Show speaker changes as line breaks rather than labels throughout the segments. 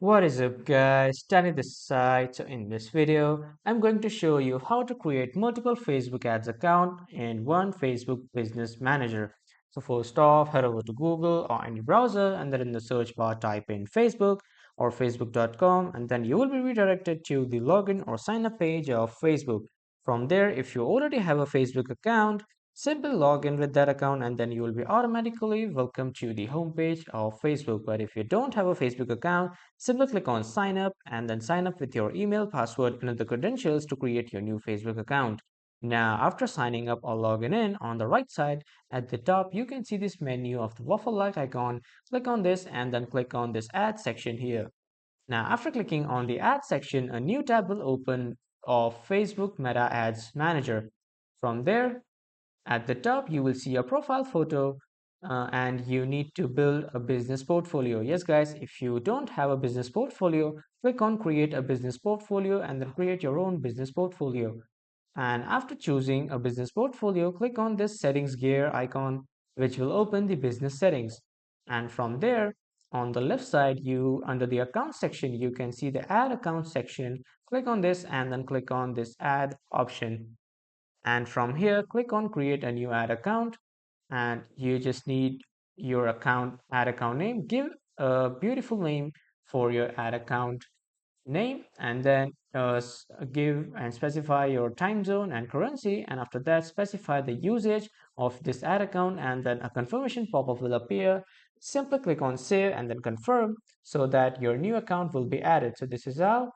What is up guys, Danny this side. So in this video, I'm going to show you how to create multiple Facebook ads account in one Facebook Business Manager. So first off, head over to Google or any browser and then in the search bar type in Facebook or facebook.com and then you will be redirected to the login or sign up page of Facebook. From there, if you already have a Facebook account, simply log in with that account and then you will be automatically welcome to the homepage of Facebook. But if you don't have a Facebook account, simply click on sign up and then sign up with your email, password, and other credentials to create your new Facebook account. Now, after signing up or logging in, on the right side at the top, you can see this menu of the waffle-like icon. Click on this and then click on this ad section here. Now, after clicking on the ad section, a new tab will open of Facebook Meta Ads Manager. From there, at the top, you will see a profile photo and you need to build a business portfolio. Yes, guys, if you don't have a business portfolio, click on create a business portfolio and then create your own business portfolio. And after choosing a business portfolio, click on this settings gear icon, which will open the business settings. And from there, on the left side, you under the account section, you can see the add account section. Click on this and then click on this add option. And from here, click on create a new ad account and you just need your ad account name. Give a beautiful name for your ad account name and then give and specify your time zone and currency, and after that specify the usage of this ad account and then a confirmation pop-up will appear. Simply click on save and then confirm so that your new account will be added. So this is how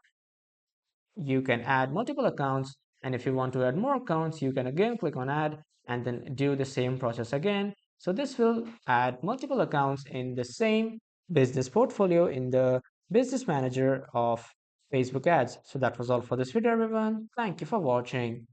you can add multiple accounts, and if you want to add more accounts you can again click on add and then do the same process again. So this will add multiple accounts in the same business portfolio in the business manager of Facebook ads. So that was all for this video everyone. Thank you for watching.